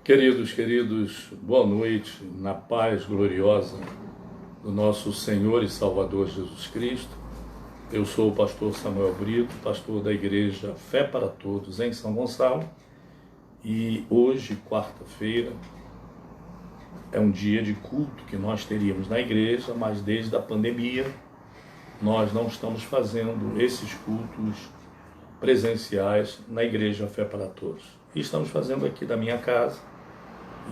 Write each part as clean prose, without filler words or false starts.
Queridos, boa noite, na paz gloriosa do nosso Senhor e Salvador Jesus Cristo. Eu sou o pastor Samuel Brito, pastor da igreja Fé para Todos em São Gonçalo, e hoje, quarta-feira, é um dia de culto que nós teríamos na igreja, mas desde a pandemia nós não estamos fazendo esses cultos presenciais na igreja Fé para Todos. E estamos fazendo aqui da minha casa,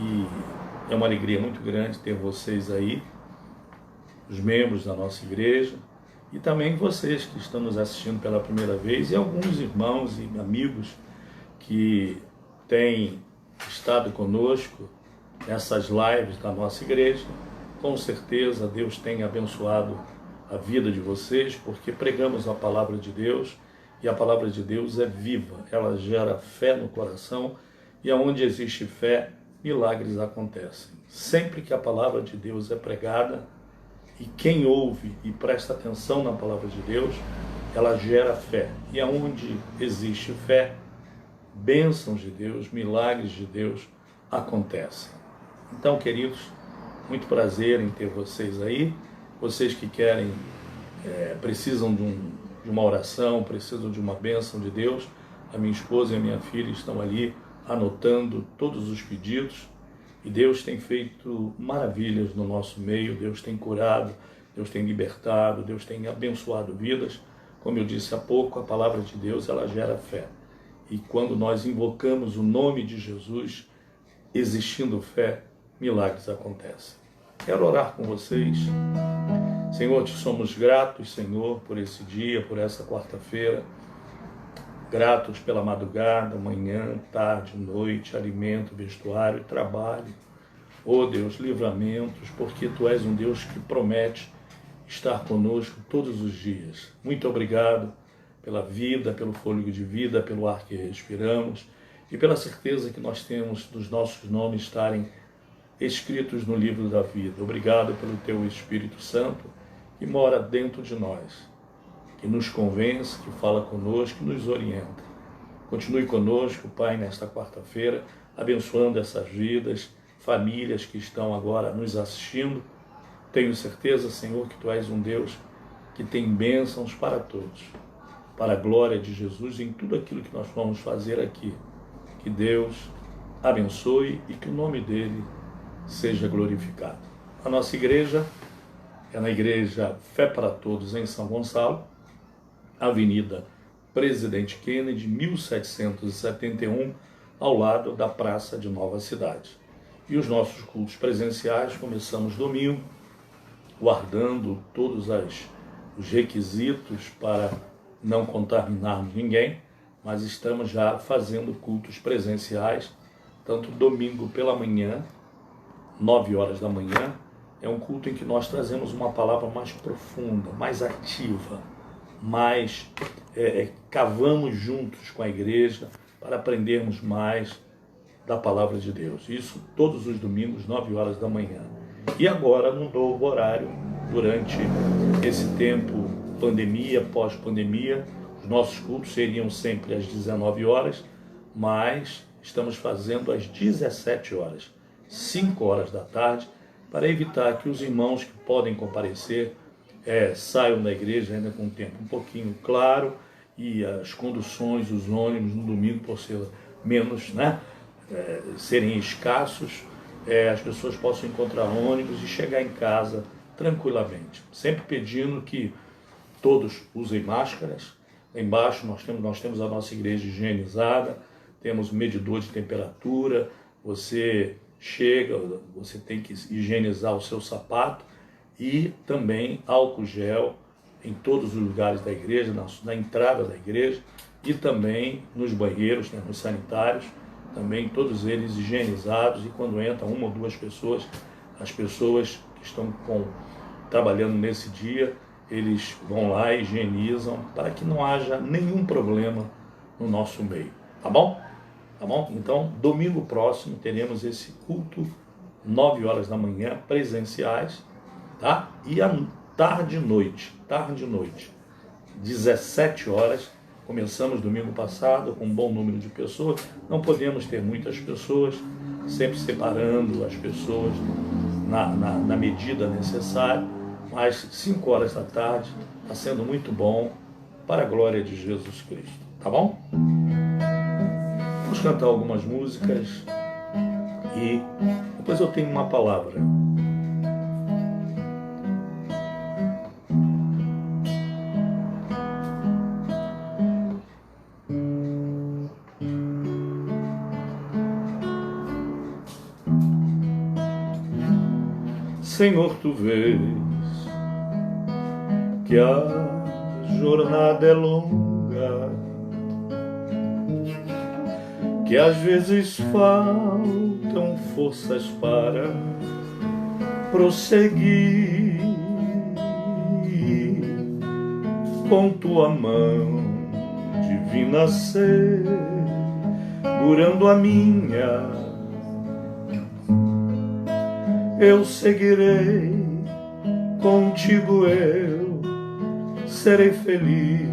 e é uma alegria muito grande ter vocês aí, os membros da nossa igreja, e também vocês que estão nos assistindo pela primeira vez, e alguns irmãos e amigos que têm estado conosco nessas lives da nossa igreja. Com certeza Deus tem abençoado a vida de vocês, porque pregamos a palavra de Deus, e a palavra de Deus é viva, ela gera fé no coração, e aonde existe fé, milagres acontecem. Sempre que a palavra de Deus é pregada, e quem ouve e presta atenção na palavra de Deus, ela gera fé. E aonde existe fé, bênçãos de Deus, milagres de Deus acontecem. Então, queridos, muito prazer em ter vocês aí. Vocês que querem, precisam de uma oração, precisam de uma bênção de Deus, a minha esposa e a minha filha estão ali anotando todos os pedidos, e Deus tem feito maravilhas no nosso meio. Deus tem curado, Deus tem libertado, Deus tem abençoado vidas. Como eu disse há pouco, a palavra de Deus, ela gera fé, e quando nós invocamos o nome de Jesus, existindo fé, milagres acontecem. Quero orar com vocês. Senhor, te somos gratos, Senhor, por esse dia, por essa quarta-feira, gratos pela madrugada, manhã, tarde, noite, alimento, vestuário, trabalho. Oh Deus, livramentos, porque Tu és um Deus que promete estar conosco todos os dias. Muito obrigado pela vida, pelo fôlego de vida, pelo ar que respiramos, e pela certeza que nós temos dos nossos nomes estarem escritos no livro da vida. Obrigado pelo Teu Espírito Santo, que mora dentro de nós, que nos convence, que fala conosco, que nos orienta. Continue conosco, Pai, nesta quarta-feira, abençoando essas vidas, famílias que estão agora nos assistindo. Tenho certeza, Senhor, que Tu és um Deus que tem bênçãos para todos, para a glória de Jesus em tudo aquilo que nós vamos fazer aqui. Que Deus abençoe e que o nome dEle seja glorificado. A nossa igreja é na igreja Fé para Todos em São Gonçalo, Avenida Presidente Kennedy, 1771, ao lado da Praça de Nova Cidade. E os nossos cultos presenciais começamos domingo, guardando todos os requisitos para não contaminarmos ninguém, mas estamos já fazendo cultos presenciais, tanto domingo pela manhã, 9 horas da manhã, é um culto em que nós trazemos uma palavra mais profunda, mais ativa, mais cavamos juntos com a igreja para aprendermos mais da palavra de Deus. Isso todos os domingos, 9 horas da manhã. E agora, num novo horário, durante esse tempo, pandemia, pós-pandemia, os nossos cultos seriam sempre às 19 horas, mas estamos fazendo às 17 horas, 5 horas da tarde, para evitar que os irmãos que podem comparecer saiam da igreja ainda com o tempo um pouquinho claro, e as conduções, os ônibus no domingo, por ser menos, serem escassos, as pessoas possam encontrar ônibus e chegar em casa tranquilamente. Sempre pedindo que todos usem máscaras. Lá embaixo nós temos a nossa igreja higienizada, temos medidor de temperatura. Você chega, você tem que higienizar o seu sapato, e também álcool gel em todos os lugares da igreja, na entrada da igreja, e também nos banheiros, nos sanitários, também todos eles higienizados. E quando entra uma ou duas pessoas, as pessoas que estão trabalhando nesse dia, eles vão lá e higienizam, para que não haja nenhum problema no nosso meio. Tá bom? Tá bom? Então, domingo próximo teremos esse culto, 9 horas da manhã, presenciais, tá? E à tarde e noite, 17 horas, Começamos domingo passado com um bom número de pessoas, não podemos ter muitas pessoas, sempre separando as pessoas na medida necessária, mas 5 horas da tarde está sendo muito bom para a glória de Jesus Cristo, tá bom? Vamos cantar algumas músicas e depois eu tenho uma palavra. Senhor, tu vês que a jornada é longa, que às vezes faltam forças para prosseguir. Com tua mão divina segurando a minha, eu seguirei, contigo eu serei feliz.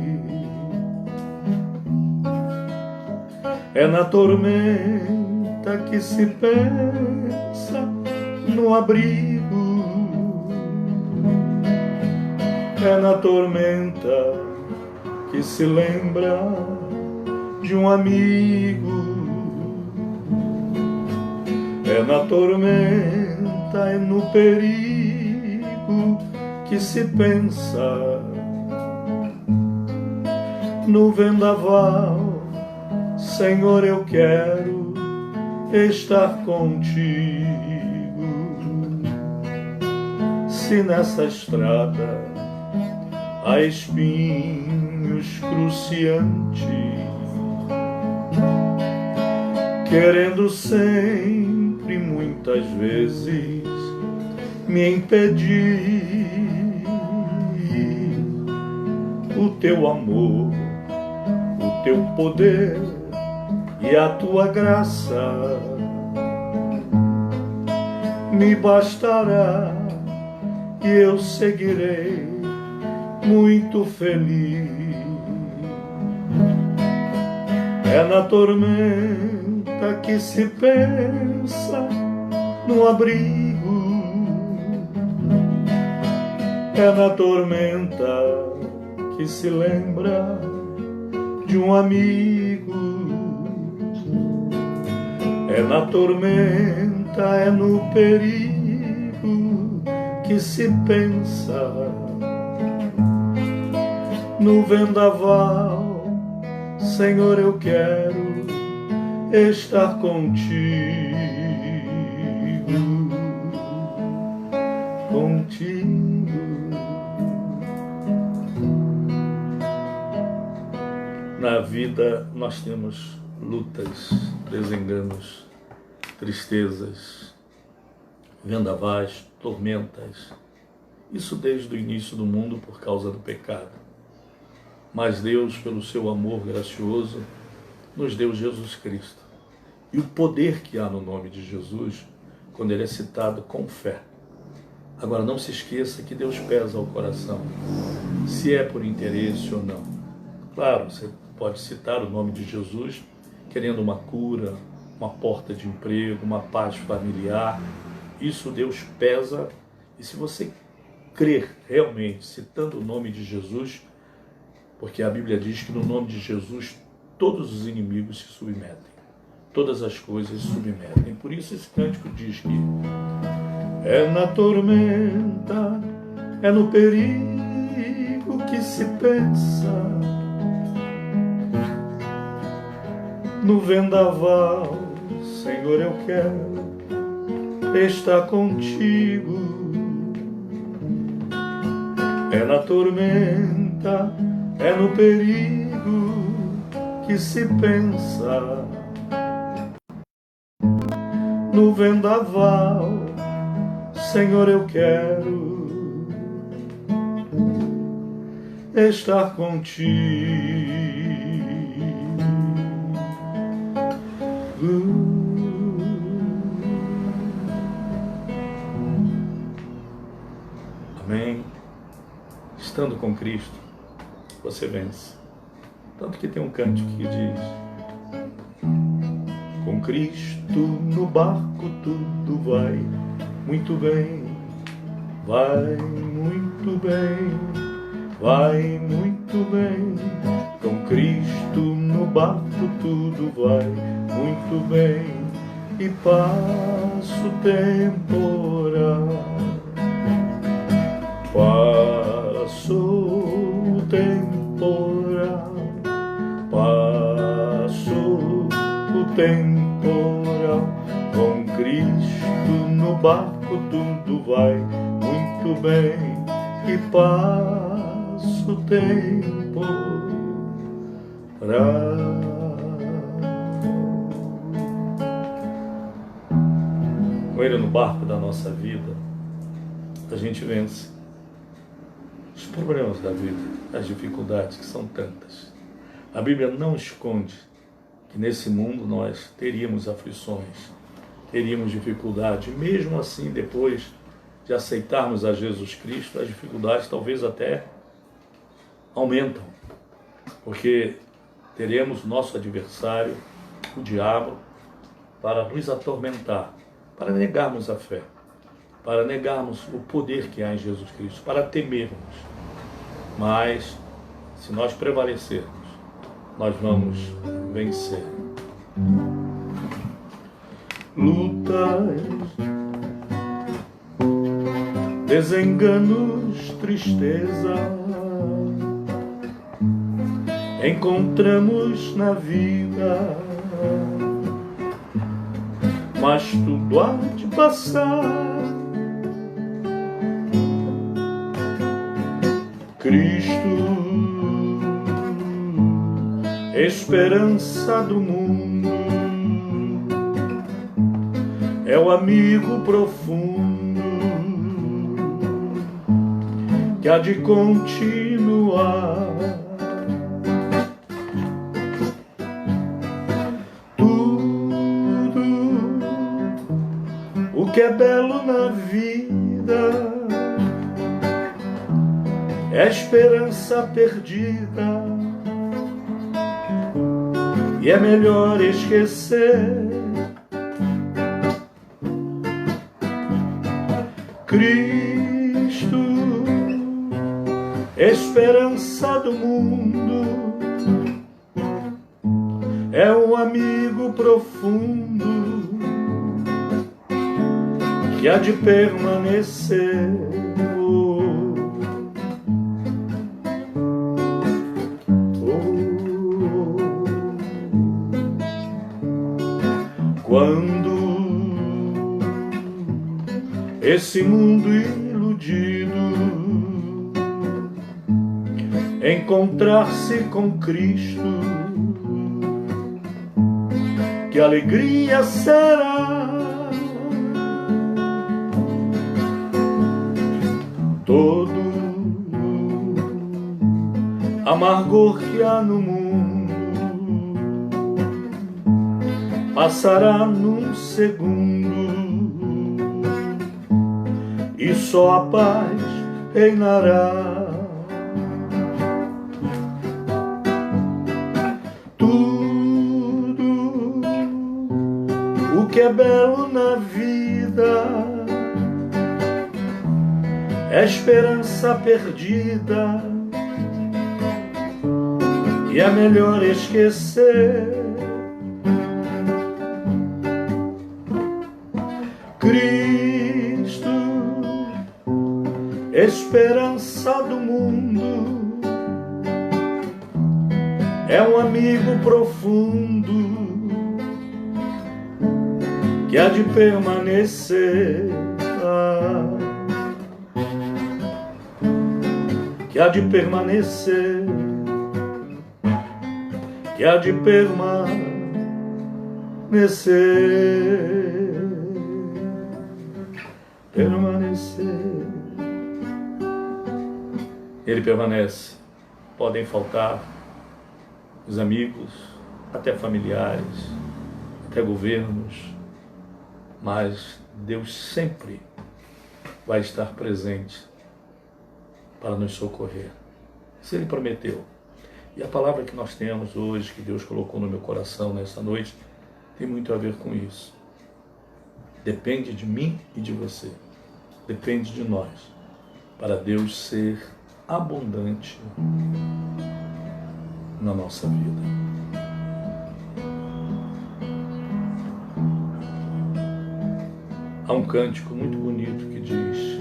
É na tormenta que se pensa no abrigo, é na tormenta que se lembra de um amigo, é na tormenta, é no perigo que se pensa, no vendaval, Senhor, eu quero estar contigo. Se nessa estrada há espinhos cruciantes, querendo sempre, muitas vezes, me impedir, o teu amor, o teu poder e a tua graça me bastará e eu seguirei muito feliz. É na tormenta que se pensa no abrigo, é na tormenta que se lembra de um amigo, é na tormenta, é no perigo que se pensa, no vendaval, Senhor, eu quero estar contigo, contigo. Na vida nós temos lutas, desenganos, tristezas, vendavais, tormentas. Isso desde o início do mundo por causa do pecado. Mas Deus, pelo seu amor gracioso, nos deu Jesus Cristo. E o poder que há no nome de Jesus, quando ele é citado com fé. Agora, não se esqueça que Deus pesa o coração, se é por interesse ou não. Claro, você pode citar o nome de Jesus querendo uma cura, uma porta de emprego, uma paz familiar. Isso Deus pesa, e se você crer realmente, citando o nome de Jesus, porque a Bíblia diz que no nome de Jesus todos os inimigos se submetem, todas as coisas se submetem. Por isso esse cântico diz que é na tormenta, é no perigo que se pensa, no vendaval, Senhor, eu quero estar contigo. É na tormenta, é no perigo que se pensa, no vendaval, Senhor, eu quero estar contigo. Amém. Estando com Cristo, você vence. Tanto que tem um cântico que diz: com Cristo no barco tudo vai muito bem, vai muito bem, vai muito bem. Com Cristo no barco tudo vai muito bem, e passa o temporal, passou o temporal, passou o temporal. Com Cristo no barco tudo vai muito bem, e passa o temporal. Com Ele no barco da nossa vida, a gente vence os problemas da vida, as dificuldades, que são tantas. A Bíblia não esconde que nesse mundo nós teríamos aflições, teríamos dificuldade. Mesmo assim, depois de aceitarmos a Jesus Cristo, as dificuldades talvez até aumentam, porque teremos o nosso adversário, o diabo, para nos atormentar, para negarmos a fé, para negarmos o poder que há em Jesus Cristo, para temermos. Mas, se nós prevalecermos, nós vamos vencer. Lutas, desenganos, tristeza, encontramos na vida, mas tudo há de passar. Cristo, esperança do mundo, é o amigo profundo que há de continuar. O que é belo na vida é a esperança perdida, e é melhor esquecer. Cristo, esperança do mundo, é um amigo profundo que há de permanecer. Quando esse mundo iludido encontrar-se com Cristo, que alegria será! Todo amargor que há no mundo passará num segundo, e só a paz reinará. Tudo o que é belo na vida é esperança perdida, e é melhor esquecer. Cristo, esperança do mundo, é um amigo profundo que há de permanecer, que há de permanecer, que há de permanecer. Permanecer. Ele permanece. Podem faltar os amigos, até familiares, até governos, mas Deus sempre vai estar presente para nos socorrer. Se Ele prometeu. E a palavra que nós temos hoje, que Deus colocou no meu coração nessa noite, tem muito a ver com isso. Depende de mim e de você. Depende de nós, para Deus ser abundante na nossa vida. Há um cântico muito bonito que diz: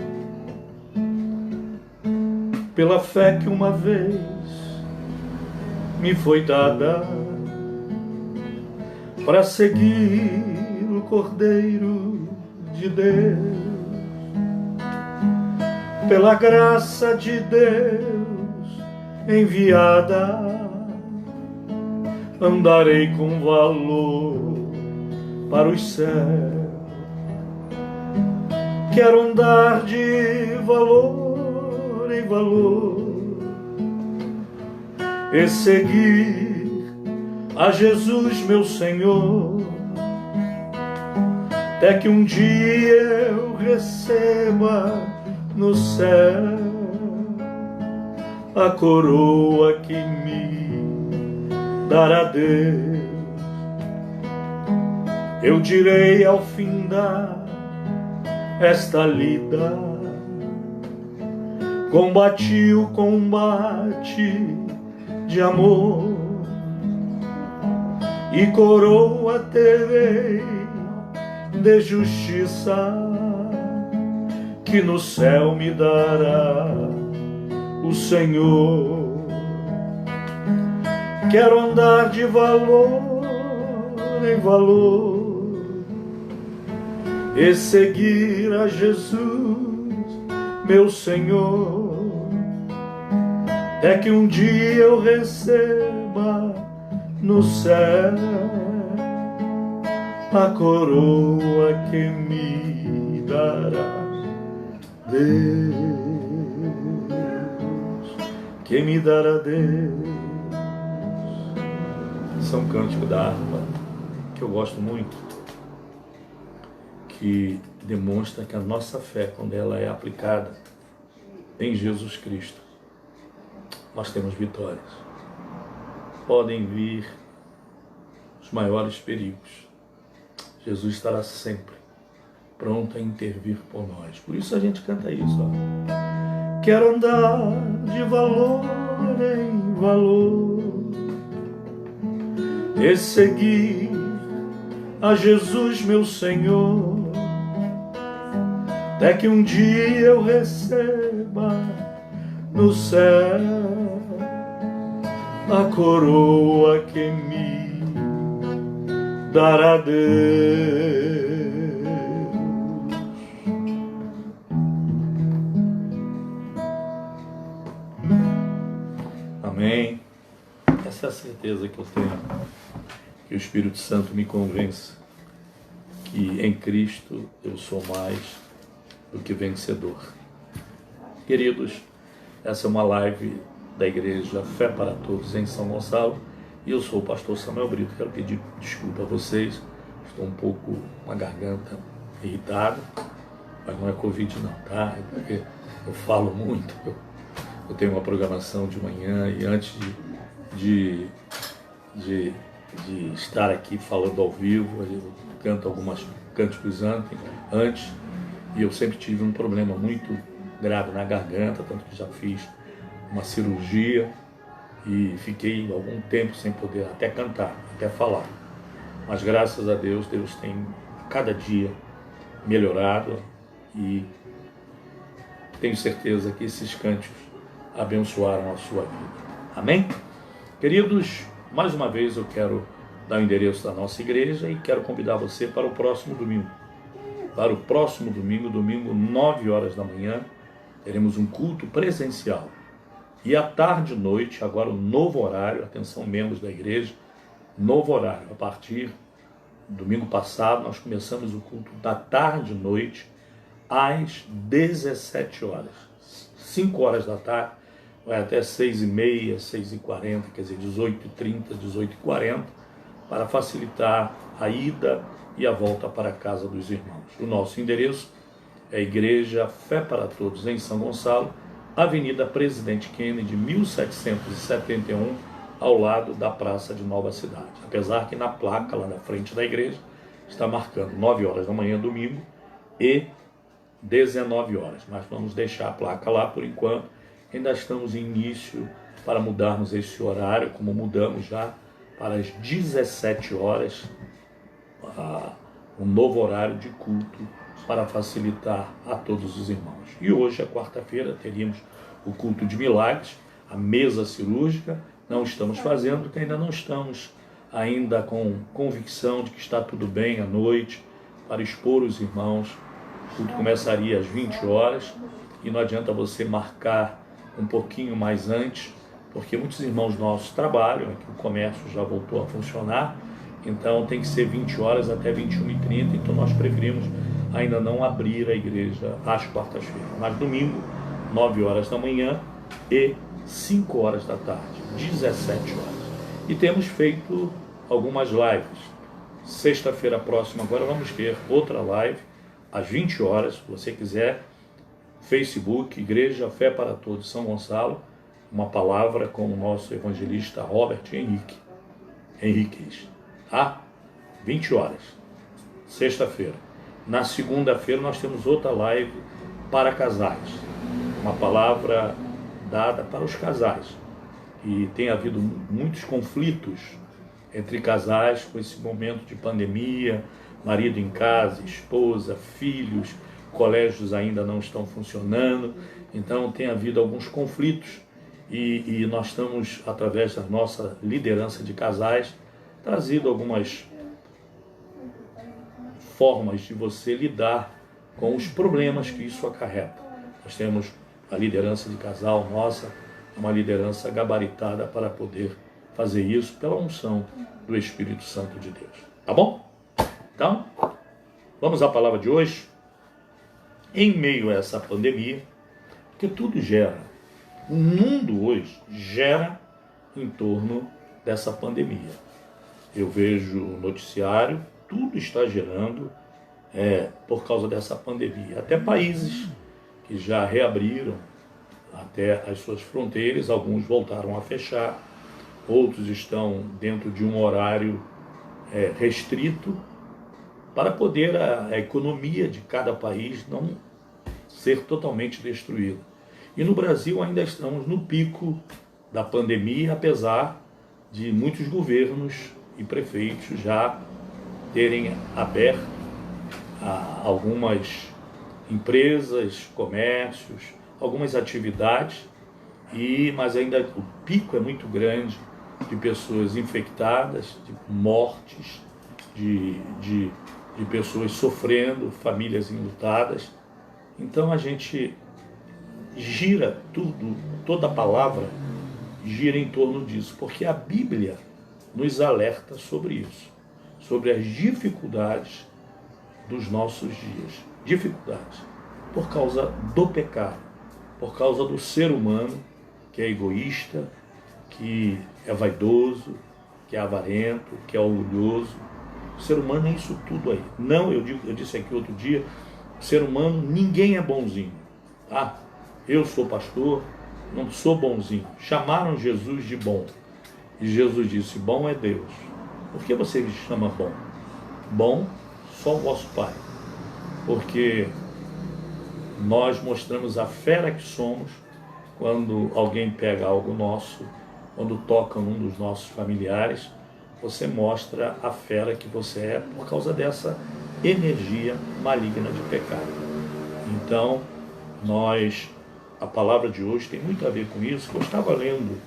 pela fé que uma vez me foi dada, para seguir o Cordeiro de Deus, pela graça de Deus enviada, andarei com valor para os céus. Quero andar de valor em valor e seguir a Jesus, meu Senhor, até que um dia eu receba no céu a coroa que me dará Deus. Eu direi ao findar esta lida, combati o combate de amor, e coroa terei de justiça, que no céu me dará o Senhor. Quero andar de valor em valor e seguir a Jesus, meu Senhor, até que um dia eu receba no céu a coroa que me dará Deus, que me dará Deus. Esse é um cântico da harpa que eu gosto muito, que demonstra que a nossa fé, quando ela é aplicada em Jesus Cristo, nós temos vitórias. Podem vir os maiores perigos, Jesus estará sempre pronto a intervir por nós. Por isso a gente canta isso, ó. Quero andar de valor em valor e seguir a Jesus, meu Senhor, até que um dia eu receba no céu a coroa que me dará Deus. Amém. Essa é a certeza que eu tenho, que o Espírito Santo me convence que em Cristo eu sou mais do que vencedor. Queridos, essa é uma live da Igreja Fé para Todos em São Gonçalo e eu sou o pastor Samuel Brito. Quero pedir desculpa a vocês, estou um pouco com a garganta irritada, mas não é Covid não, tá? É porque eu falo muito, eu tenho uma programação de manhã e antes de estar aqui falando ao vivo, eu canto algumas cânticos antes, e eu sempre tive um problema muito grave na garganta, tanto que já fiz uma cirurgia e fiquei algum tempo sem poder até cantar, até falar. Mas graças a Deus, Deus tem cada dia melhorado e tenho certeza que esses cânticos abençoaram a sua vida. Amém? Queridos, mais uma vez eu quero dar o endereço da nossa igreja e quero convidar você para o próximo domingo. Para o próximo domingo, 9 horas da manhã, teremos um culto presencial. E à tarde e noite, agora o novo horário, atenção membros da igreja, novo horário. A partir do domingo passado, nós começamos o culto da tarde e noite às 17 horas. 5 horas da tarde, vai até 6h30, 6h40, quer dizer, 18h30, 18h40, para facilitar a ida e a volta para a casa dos irmãos. O nosso endereço é a Igreja Fé para Todos em São Gonçalo, Avenida Presidente Kennedy, 1771, ao lado da Praça de Nova Cidade. Apesar que na placa lá na frente da igreja está marcando 9 horas da manhã, domingo, e 19 horas. Mas vamos deixar a placa lá por enquanto. Ainda estamos em início para mudarmos esse horário, como mudamos já para as 17 horas, um novo horário de culto para facilitar a todos os irmãos. E hoje, é quarta-feira, teríamos o culto de milagres, a mesa cirúrgica. Não estamos fazendo, porque ainda não estamos ainda com convicção de que está tudo bem à noite, para expor os irmãos. O culto começaria às 20 horas e não adianta você marcar um pouquinho mais antes, porque muitos irmãos nossos trabalham, aqui o comércio já voltou a funcionar, então tem que ser 20 horas até 21h30, então nós preferimos ainda não abrir a igreja às quartas-feiras, mas domingo, 9 horas da manhã e 5 horas da tarde, 17 horas. E temos feito algumas lives. Sexta-feira próxima agora vamos ter outra live, às 20 horas, se você quiser, Facebook, Igreja Fé para Todos São Gonçalo, uma palavra com o nosso evangelista Robert Henriques, tá? 20 horas, sexta-feira. Na segunda-feira nós temos outra live para casais, uma palavra dada para os casais. E tem havido muitos conflitos entre casais com esse momento de pandemia, marido em casa, esposa, filhos, colégios ainda não estão funcionando, então tem havido alguns conflitos e nós estamos, através da nossa liderança de casais, trazido algumas formas de você lidar com os problemas que isso acarreta. Nós temos a liderança de casal nossa, uma liderança gabaritada para poder fazer isso pela unção do Espírito Santo de Deus. Tá bom? Então, vamos à palavra de hoje. Em meio a essa pandemia, porque tudo gera, o mundo hoje gera em torno dessa pandemia. Eu vejo o noticiário, tudo está gerando por causa dessa pandemia. Até países que já reabriram até as suas fronteiras, alguns voltaram a fechar, outros estão dentro de um horário restrito, para poder a economia de cada país não ser totalmente destruída. E no Brasil ainda estamos no pico da pandemia, apesar de muitos governos e prefeitos já terem aberto algumas empresas, comércios, algumas atividades, mas ainda o pico é muito grande de pessoas infectadas, de mortes, de pessoas sofrendo, famílias enlutadas. Então a gente gira tudo, toda a palavra gira em torno disso, porque a Bíblia nos alerta sobre isso, sobre as dificuldades dos nossos dias. Dificuldades por causa do pecado, por causa do ser humano que é egoísta, que é vaidoso, que é avarento, que é orgulhoso. O ser humano é isso tudo aí. Não, eu disse aqui outro dia, o ser humano, ninguém é bonzinho. Tá? Eu sou pastor, não sou bonzinho. Chamaram Jesus de bom. E Jesus disse, bom é Deus. Por que você me chama bom? Bom, só o vosso Pai. Porque nós mostramos a fera que somos quando alguém pega algo nosso, quando toca um dos nossos familiares, você mostra a fera que você é por causa dessa energia maligna de pecado. Então, a palavra de hoje tem muito a ver com isso. Eu estava lendo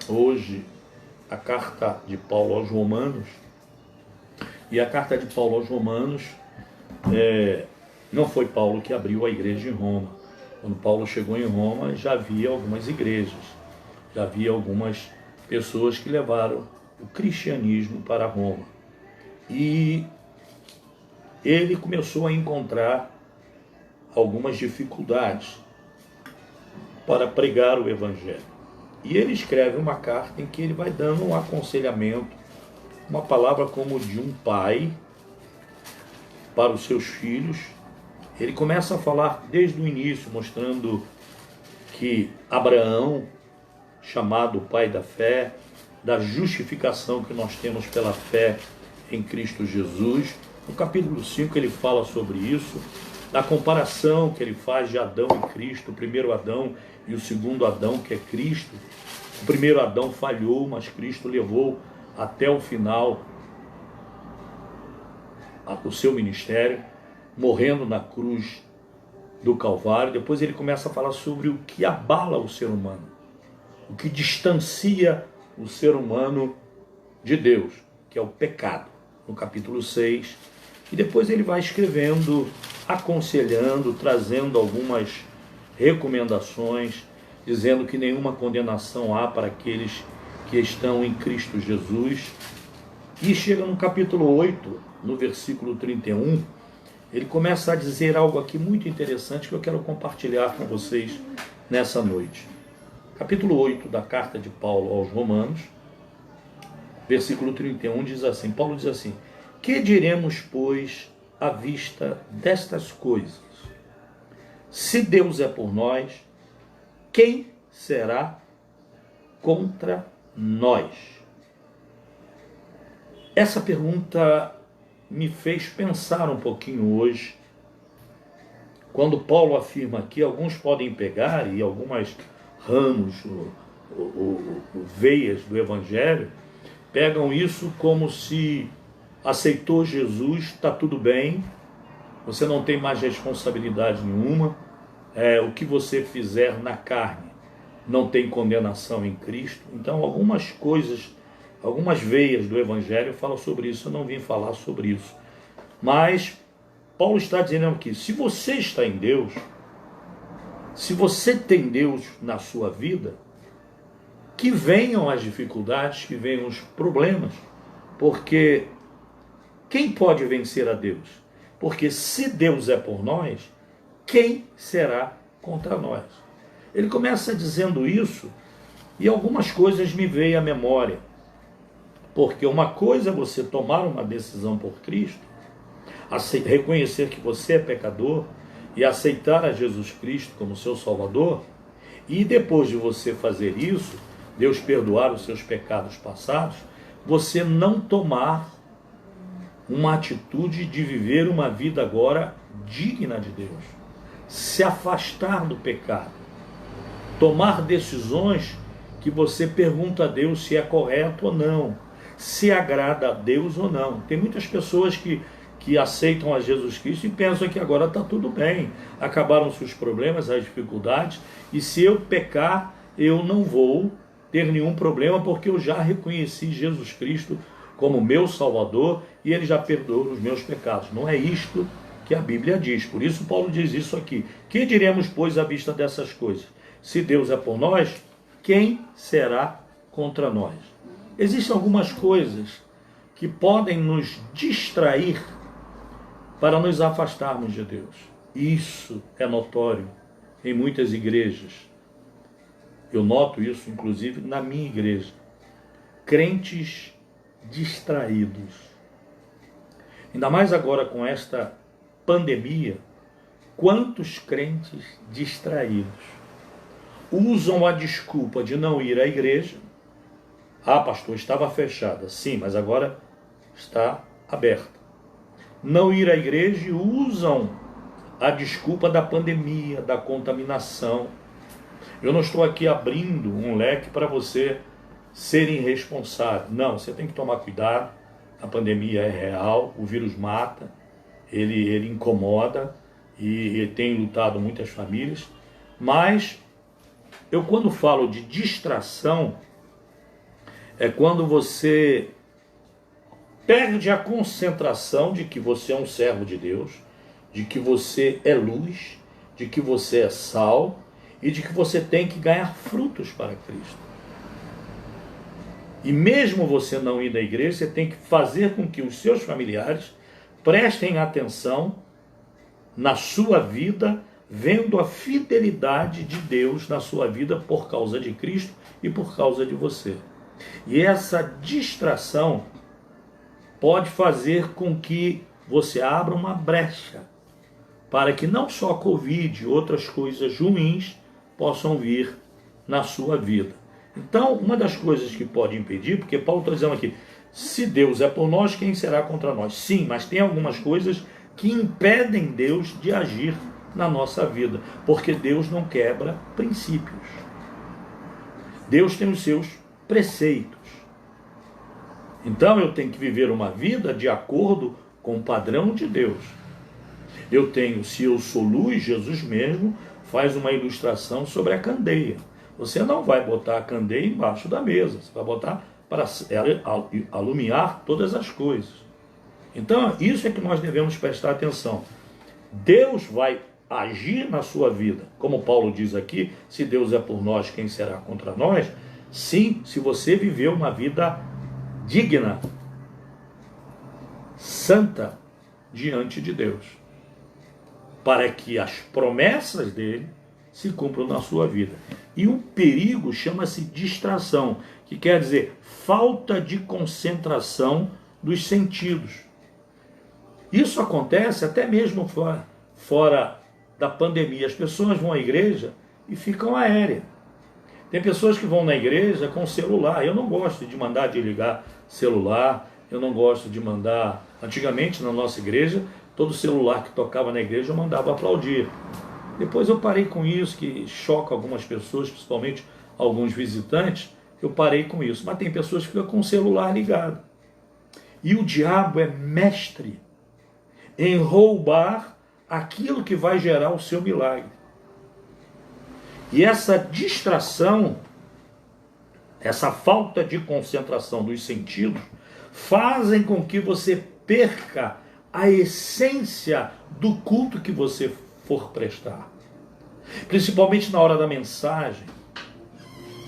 hoje a carta de Paulo aos Romanos, e a carta de Paulo aos Romanos, não foi Paulo que abriu a igreja em Roma. Quando Paulo chegou em Roma, já havia algumas igrejas, já havia algumas pessoas que levaram o cristianismo para Roma. E ele começou a encontrar algumas dificuldades para pregar o evangelho. E ele escreve uma carta em que ele vai dando um aconselhamento, uma palavra como de um pai para os seus filhos. Ele começa a falar desde o início, mostrando que Abraão, chamado pai da fé, da justificação que nós temos pela fé em Cristo Jesus. No capítulo 5 ele fala sobre isso, da comparação que ele faz de Adão e Cristo, o primeiro Adão e o segundo Adão, que é Cristo. O primeiro Adão falhou, mas Cristo levou até o final o seu ministério, morrendo na cruz do Calvário. Depois ele começa a falar sobre o que abala o ser humano, o que distancia o ser humano de Deus, que é o pecado, no capítulo 6. E depois ele vai escrevendo, aconselhando, trazendo algumas recomendações, dizendo que nenhuma condenação há para aqueles que estão em Cristo Jesus. E chega no capítulo 8, no versículo 31, ele começa a dizer algo aqui muito interessante que eu quero compartilhar com vocês nessa noite. Capítulo 8 da carta de Paulo aos Romanos, versículo 31 diz assim, Paulo diz assim: que diremos, pois, à vista destas coisas? Se Deus é por nós, quem será contra nós? Essa pergunta me fez pensar um pouquinho hoje. Quando Paulo afirma aqui, alguns podem pegar, e algumas ramos, veias do Evangelho, pegam isso como se aceitou Jesus, está tudo bem, você não tem mais responsabilidade nenhuma, o que você fizer na carne não tem condenação em Cristo. Então algumas coisas, algumas veias do Evangelho falam sobre isso. Eu não vim falar sobre isso, mas Paulo está dizendo aqui, se você está em Deus, se você tem Deus na sua vida, que venham as dificuldades, que venham os problemas, porque quem pode vencer a Deus? Porque se Deus é por nós, quem será contra nós? Ele começa dizendo isso, e algumas coisas me veio à memória, porque uma coisa é você tomar uma decisão por Cristo, reconhecer que você é pecador e aceitar a Jesus Cristo como seu Salvador, e depois de você fazer isso, Deus perdoar os seus pecados passados, você não tomar uma atitude de viver uma vida agora digna de Deus, se afastar do pecado, tomar decisões que você pergunta a Deus se é correto ou não, se agrada a Deus ou não. Tem muitas pessoas que aceitam a Jesus Cristo e pensam que agora está tudo bem, acabaram-se os problemas, as dificuldades, e se eu pecar, eu não vou ter nenhum problema, porque eu já reconheci Jesus Cristo como meu Salvador e Ele já perdoou os meus pecados. Não é isto que a Bíblia diz. Por isso Paulo diz isso aqui. Que diremos, pois, à vista dessas coisas? Se Deus é por nós, quem será contra nós? Existem algumas coisas que podem nos distrair para nos afastarmos de Deus. Isso é notório em muitas igrejas. Eu noto isso, inclusive, na minha igreja. Crentes distraídos. Ainda mais agora com esta pandemia, quantos crentes distraídos usam a desculpa de não ir à igreja. Ah, pastor, estava fechada. Sim, mas agora está aberta. Não ir à igreja e usam a desculpa da pandemia, da contaminação. Eu não estou aqui abrindo um leque para você ser irresponsável. Não, você tem que tomar cuidado. A pandemia é real, o vírus mata, ele incomoda e tem lutado muitas famílias. Mas eu, quando falo de distração, é quando você perde a concentração de que você é um servo de Deus, de que você é luz, de que você é sal e de que você tem que ganhar frutos para Cristo. E mesmo você não ir à igreja, você tem que fazer com que os seus familiares prestem atenção na sua vida, vendo a fidelidade de Deus na sua vida por causa de Cristo e por causa de você. E essa distração pode fazer com que você abra uma brecha para que não só a Covid e outras coisas ruins possam vir na sua vida. Então, uma das coisas que pode impedir, porque Paulo está dizendo aqui, se Deus é por nós, quem será contra nós? Sim, mas tem algumas coisas que impedem Deus de agir na nossa vida, porque Deus não quebra princípios. Deus tem os seus preceitos. Então eu tenho que viver uma vida de acordo com o padrão de Deus. Eu tenho, se eu sou luz, Jesus mesmo faz uma ilustração sobre a candeia. Você não vai botar a candeia embaixo da mesa, você vai botar para alumiar todas as coisas. Então isso é que nós devemos prestar atenção. Deus vai agir na sua vida, como Paulo diz aqui, se Deus é por nós, quem será contra nós? Sim, se você viver uma vida digna, santa, diante de Deus, para que as promessas dele se cumpram na sua vida. E o perigo chama-se distração, que quer dizer falta de concentração dos sentidos. Isso acontece até mesmo fora da pandemia. As pessoas vão à igreja e ficam aéreas. Tem pessoas que vão na igreja com celular. Eu não gosto de mandar desligar celular, eu não gosto de mandar... Antigamente, na nossa igreja, todo celular que tocava na igreja eu mandava aplaudir. Depois eu parei com isso, que choca algumas pessoas, principalmente alguns visitantes, eu parei com isso. Mas tem pessoas que ficam com o celular ligado. E o diabo é mestre em roubar aquilo que vai gerar o seu milagre. E essa distração, essa falta de concentração dos sentidos, fazem com que você perca a essência do culto que você for prestar. Principalmente na hora da mensagem.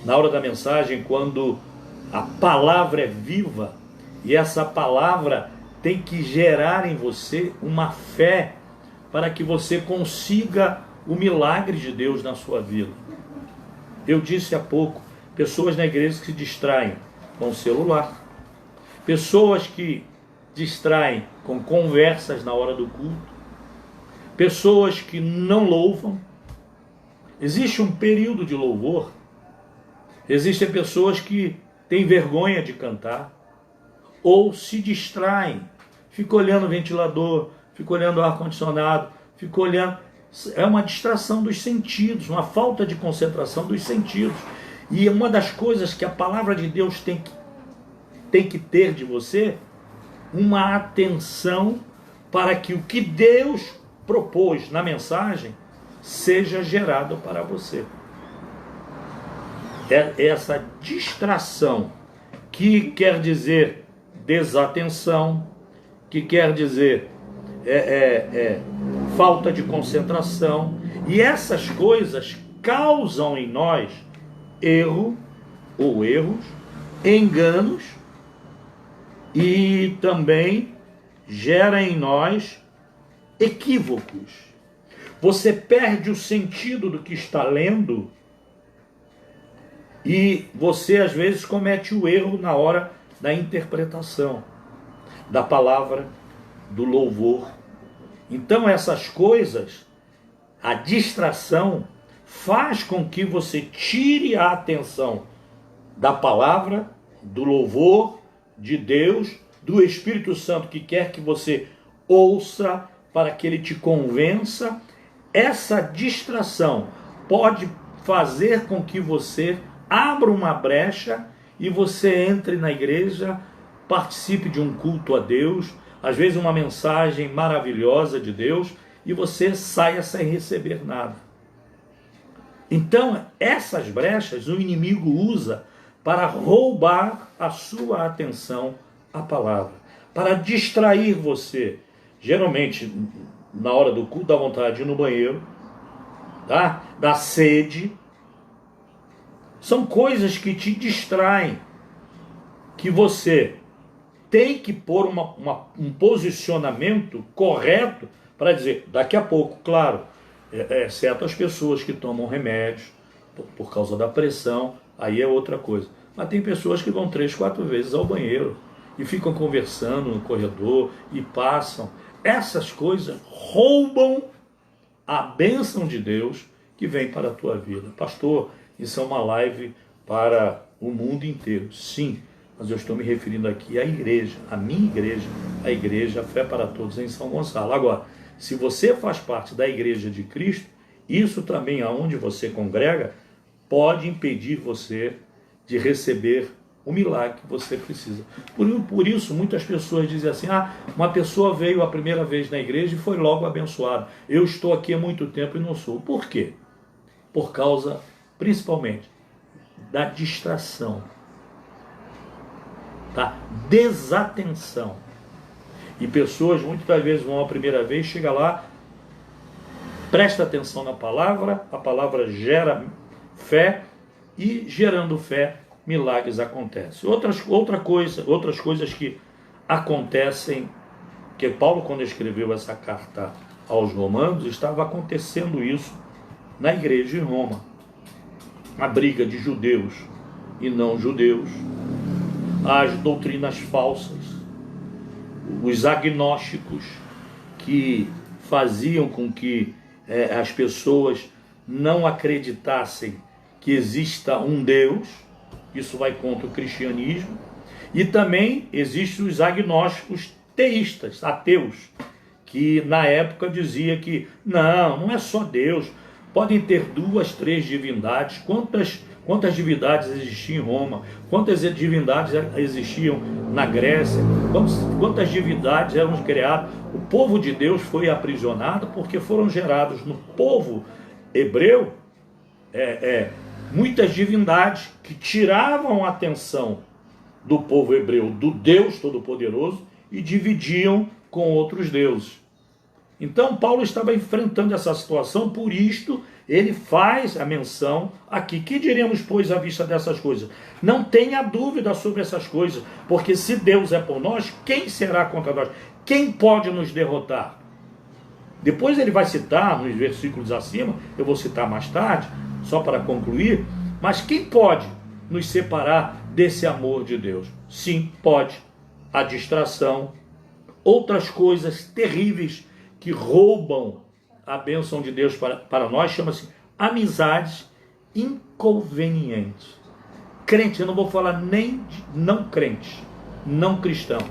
Na hora da mensagem, quando a palavra é viva, e essa palavra tem que gerar em você uma fé para que você consiga o milagre de Deus na sua vida. Eu disse há pouco, pessoas na igreja que se distraem com o celular, pessoas que distraem com conversas na hora do culto, pessoas que não louvam. Existe um período de louvor, existem pessoas que têm vergonha de cantar, ou se distraem, ficam olhando o ventilador, ficam olhando o ar-condicionado, ficam olhando... É uma distração dos sentidos, uma falta de concentração dos sentidos. E uma das coisas que a palavra de Deus tem que ter de você, uma atenção para que o que Deus propôs na mensagem seja gerado para você. É essa distração, que quer dizer desatenção, que quer dizer falta de concentração, e essas coisas causam em nós erro ou erros, enganos, e também gera em nós equívocos. Você perde o sentido do que está lendo e você às vezes comete o erro na hora da interpretação da palavra, do louvor. Então essas coisas, a distração, faz com que você tire a atenção da palavra, do louvor de Deus, do Espírito Santo que quer que você ouça para que ele te convença. Essa distração pode fazer com que você abra uma brecha e você entre na igreja, participe de um culto a Deus, às vezes uma mensagem maravilhosa de Deus, e você saia sem receber nada. Então, essas brechas o inimigo usa para roubar a sua atenção à palavra, para distrair você. Geralmente, na hora do culto, dá vontade de ir no banheiro, tá? Dá sede. São coisas que te distraem, que você tem que pôr um posicionamento correto para dizer, daqui a pouco, claro, exceto as pessoas que tomam remédios por causa da pressão, aí é outra coisa. Mas tem pessoas que vão 3, 4 vezes ao banheiro e ficam conversando no corredor e passam. Essas coisas roubam a bênção de Deus que vem para a tua vida. Pastor, isso é uma live para o mundo inteiro. Sim, mas eu estou me referindo aqui à igreja, à minha igreja, a igreja Fé para Todos em São Gonçalo. Agora, se você faz parte da igreja de Cristo, isso também aonde você congrega pode impedir você de receber o milagre que você precisa. Por isso, muitas pessoas dizem assim, uma pessoa veio a primeira vez na igreja e foi logo abençoada. Eu estou aqui há muito tempo e não sou. Por quê? Por causa, principalmente, da distração, da desatenção. E pessoas muitas vezes vão a primeira vez, chega lá, presta atenção na palavra, a palavra gera fé, e gerando fé, milagres acontecem. Outras coisas que acontecem, que Paulo, quando escreveu essa carta aos Romanos, estava acontecendo isso na igreja em Roma. A briga de judeus e não judeus, as doutrinas falsas, os agnósticos que faziam com que as pessoas não acreditassem que exista um Deus. Isso vai contra o cristianismo. E também existem os agnósticos teístas, ateus, que na época dizia que não é só Deus, podem ter 2, 3 divindades. Quantas divindades existiam em Roma? Quantas divindades existiam na Grécia? Quantas divindades eram criadas? O povo de Deus foi aprisionado porque foram gerados no povo hebreu muitas divindades que tiravam a atenção do povo hebreu, do Deus Todo-Poderoso, e dividiam com outros deuses. Então Paulo estava enfrentando essa situação, por isto ele faz a menção aqui. Que diremos, pois, à vista dessas coisas? Não tenha dúvida sobre essas coisas, porque se Deus é por nós, quem será contra nós? Quem pode nos derrotar? Depois ele vai citar nos versículos acima, eu vou citar mais tarde, só para concluir, mas quem pode nos separar desse amor de Deus? Sim, pode. A distração, outras coisas terríveis que roubam a bênção de Deus para nós, chama-se amizades inconvenientes. Crente, eu não vou falar nem de não crentes, não cristãos.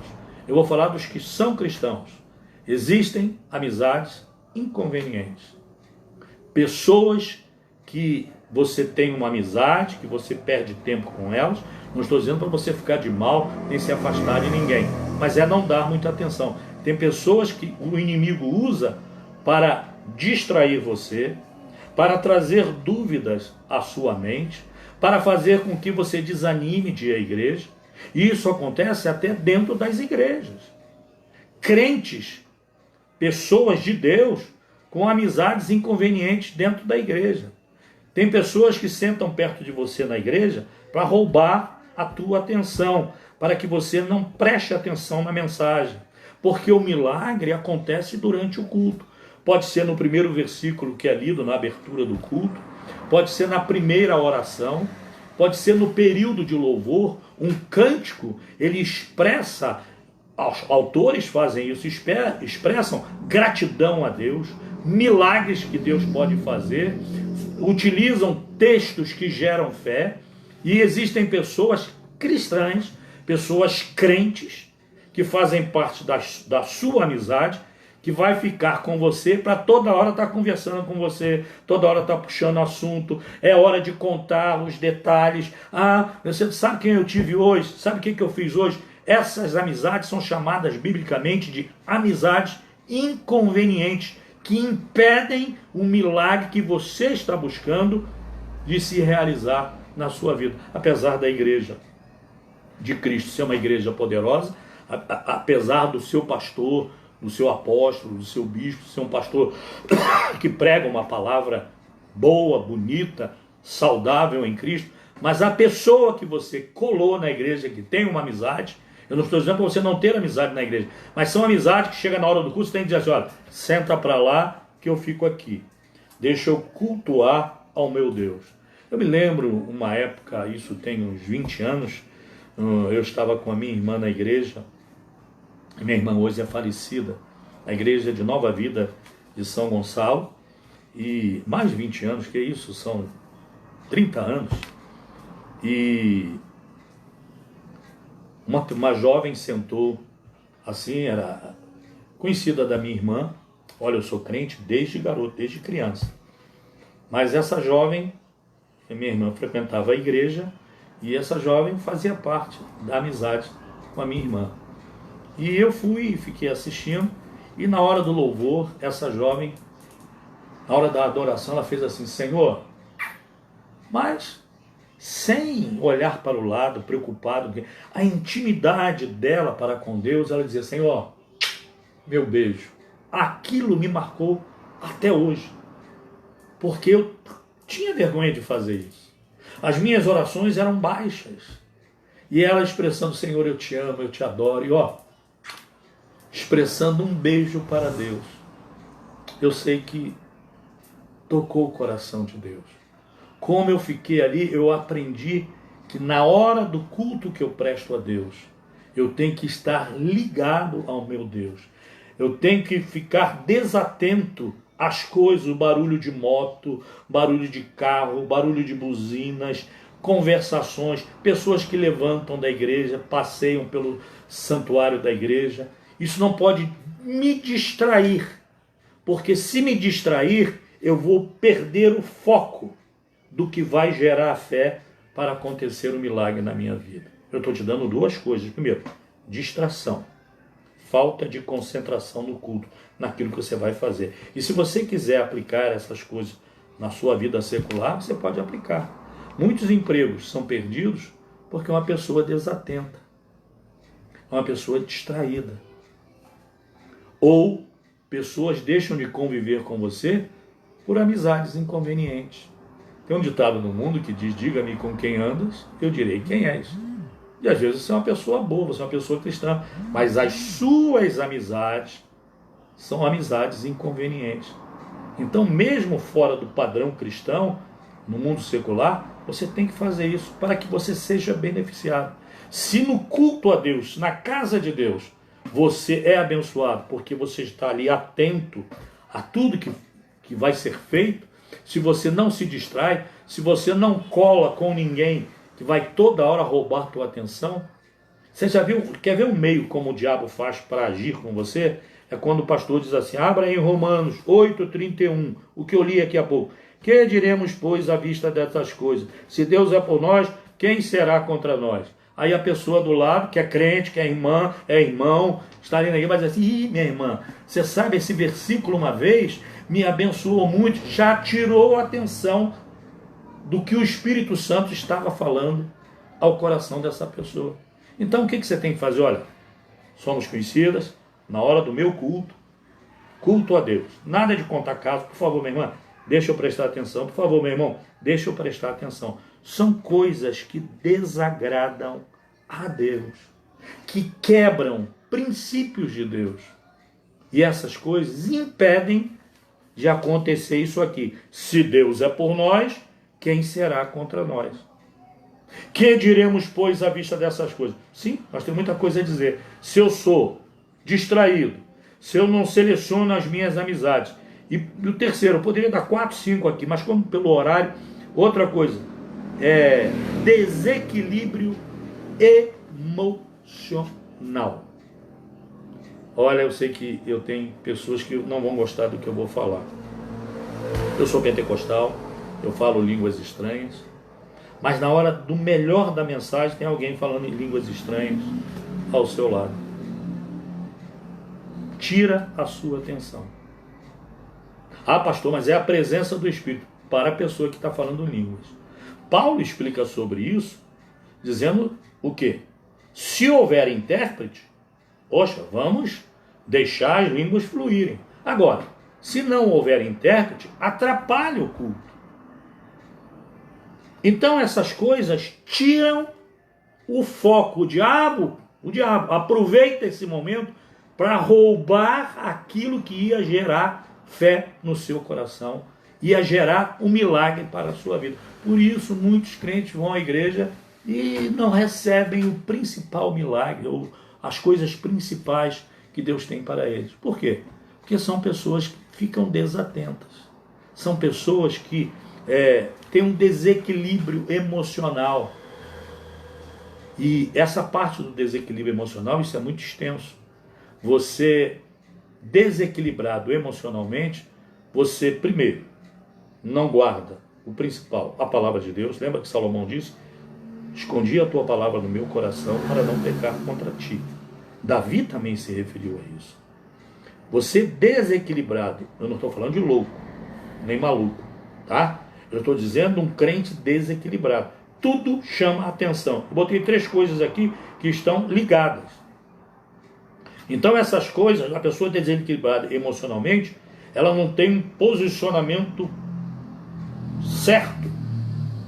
Eu vou falar dos que são cristãos. Existem amizades inconvenientes. Pessoas que você tem uma amizade, que você perde tempo com elas. Não estou dizendo para você ficar de mal, nem se afastar de ninguém, mas é não dar muita atenção. Tem pessoas que o inimigo usa para distrair você, para trazer dúvidas à sua mente, para fazer com que você desanime de ir à igreja. E isso acontece até dentro das igrejas. Crentes, pessoas de Deus, com amizades inconvenientes dentro da igreja. Tem pessoas que sentam perto de você na igreja para roubar a tua atenção, para que você não preste atenção na mensagem. Porque o milagre acontece durante o culto. Pode ser no primeiro versículo que é lido na abertura do culto, pode ser na primeira oração, pode ser no período de louvor. Um cântico, ele expressa, os autores fazem isso, expressam gratidão a Deus, milagres que Deus pode fazer, utilizam textos que geram fé. E existem pessoas cristãs, pessoas crentes, que fazem parte da sua amizade, que vai ficar com você para toda hora estar conversando com você, toda hora estar puxando assunto, é hora de contar os detalhes. Você sabe quem eu tive hoje? Sabe o que eu fiz hoje? Essas amizades são chamadas biblicamente de amizades inconvenientes, que impedem o milagre que você está buscando de se realizar na sua vida. Apesar da igreja de Cristo ser uma igreja poderosa, apesar do seu pastor, do seu apóstolo, do seu bispo ser um pastor que prega uma palavra boa, bonita, saudável em Cristo, mas a pessoa que você colou na igreja, que tem uma amizade, eu não estou dizendo para você não ter amizade na igreja, mas são amizades que chega na hora do culto, você tem que dizer assim, olha, senta para lá que eu fico aqui, deixa eu cultuar ao meu Deus. Eu me lembro uma época, isso tem uns 20 anos, eu estava com a minha irmã na igreja. Minha irmã hoje é falecida, na igreja de Nova Vida de São Gonçalo, e mais de 20 anos, que isso, são 30 anos. E uma jovem sentou, assim, era conhecida da minha irmã. Olha, eu sou crente desde garoto, desde criança. Mas essa jovem, minha irmã frequentava a igreja, e essa jovem fazia parte da amizade com a minha irmã. E eu fui e fiquei assistindo, e na hora do louvor, essa jovem, na hora da adoração, ela fez assim: Senhor, mas sem olhar para o lado, preocupado, a intimidade dela para com Deus, ela dizia: Senhor, meu beijo, aquilo me marcou até hoje, porque eu tinha vergonha de fazer isso. As minhas orações eram baixas, e ela expressando: Senhor, eu te amo, eu te adoro, e expressando um beijo para Deus. Eu sei que tocou o coração de Deus. Como eu fiquei ali, eu aprendi que na hora do culto que eu presto a Deus, eu tenho que estar ligado ao meu Deus. Eu tenho que ficar desatento às coisas, o barulho de moto, barulho de carro, barulho de buzinas, conversações, pessoas que levantam da igreja, passeiam pelo santuário da igreja. Isso não pode me distrair, porque se me distrair, eu vou perder o foco do que vai gerar a fé para acontecer um milagre na minha vida. Eu estou te dando duas coisas. Primeiro, distração, falta de concentração no culto, naquilo que você vai fazer. E se você quiser aplicar essas coisas na sua vida secular, você pode aplicar. Muitos empregos são perdidos porque uma pessoa desatenta, uma pessoa distraída. Ou pessoas deixam de conviver com você por amizades inconvenientes. Tem um ditado no mundo que diz: diga-me com quem andas, eu direi quem és. E às vezes você é uma pessoa boa, você é uma pessoa cristã, mas as suas amizades são amizades inconvenientes. Então, mesmo fora do padrão cristão, no mundo secular, você tem que fazer isso para que você seja beneficiado. Se no culto a Deus, na casa de Deus, você é abençoado porque você está ali atento a tudo que vai ser feito, se você não se distrai, se você não cola com ninguém que vai toda hora roubar tua atenção. Você já viu, quer ver um meio como o diabo faz para agir com você? É quando o pastor diz assim: abra em Romanos 8,31, o que eu li aqui há pouco. Que diremos, pois, à vista dessas coisas? Se Deus é por nós, quem será contra nós? Aí a pessoa do lado, que é crente, que é irmã, é irmão, está ali na igreja, vai dizer assim: ih, minha irmã, você sabe, esse versículo uma vez me abençoou muito, já tirou a atenção do que o Espírito Santo estava falando ao coração dessa pessoa. Então o que você tem que fazer? Olha, somos conhecidas, na hora do meu culto a Deus. Nada de contar caso, por favor, minha irmã, deixa eu prestar atenção, por favor, meu irmão, deixa eu prestar atenção. São coisas que desagradam a Deus, que quebram princípios de Deus. E essas coisas impedem de acontecer isso aqui. Se Deus é por nós, quem será contra nós? Que diremos, pois, à vista dessas coisas? Sim, nós temos muita coisa a dizer. Se eu sou distraído, se eu não seleciono as minhas amizades. E o terceiro, eu poderia dar 4, 5 aqui, mas como pelo horário, outra coisa, desequilíbrio emocional. Olha, eu sei que eu tenho pessoas que não vão gostar do que eu vou falar. Eu sou pentecostal, eu falo línguas estranhas, mas na hora do melhor da mensagem tem alguém falando em línguas estranhas ao seu lado. Tira a sua atenção. Ah, pastor, mas é a presença do Espírito para a pessoa que está falando línguas. Paulo explica sobre isso, dizendo o quê? Se houver intérprete, poxa, vamos deixar as línguas fluírem. Agora, se não houver intérprete, atrapalha o culto. Então essas coisas tiram o foco. O diabo aproveita esse momento para roubar aquilo que ia gerar fé no seu coração, ia gerar um milagre para a sua vida. Por isso muitos crentes vão à igreja e não recebem o principal milagre, ou as coisas principais que Deus tem para eles. Por quê? Porque são pessoas que ficam desatentas. São pessoas que têm um desequilíbrio emocional. E essa parte do desequilíbrio emocional, isso é muito extenso. Você, desequilibrado emocionalmente, você, primeiro, não guarda o principal, a palavra de Deus. Lembra que Salomão disse? Escondi a tua palavra no meu coração para não pecar contra ti. Davi também se referiu a isso. Você desequilibrado, eu não estou falando de louco, nem maluco, tá? Eu estou dizendo um crente desequilibrado. Tudo chama atenção. Eu botei 3 coisas aqui que estão ligadas. Então essas coisas, a pessoa desequilibrada emocionalmente, ela não tem um posicionamento certo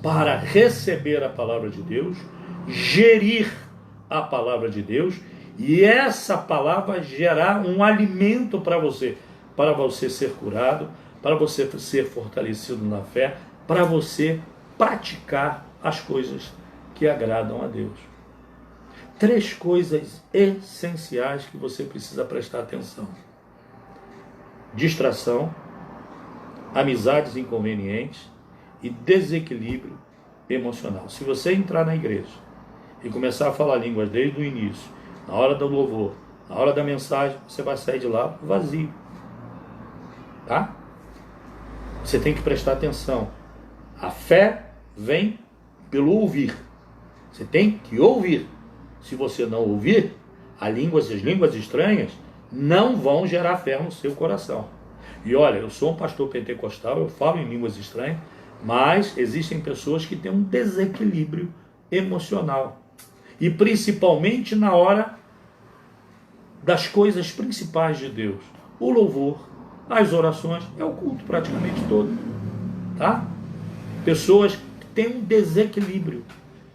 para receber a palavra de Deus, gerir a palavra de Deus, e essa palavra gerar um alimento para você ser curado, para você ser fortalecido na fé, para você praticar as coisas que agradam a Deus. 3 coisas essenciais que você precisa prestar atenção: distração, amizades inconvenientes e desequilíbrio emocional. Se você entrar na igreja e começar a falar línguas desde o início, na hora do louvor, na hora da mensagem, você vai sair de lá vazio. Tá? Você tem que prestar atenção. A fé vem pelo ouvir. Você tem que ouvir. Se você não ouvir, as línguas estranhas não vão gerar fé no seu coração. E olha, eu sou um pastor pentecostal, eu falo em línguas estranhas, mas existem pessoas que têm um desequilíbrio emocional. E principalmente na hora das coisas principais de Deus. O louvor, as orações, é o culto praticamente todo. Tá? Pessoas que têm um desequilíbrio.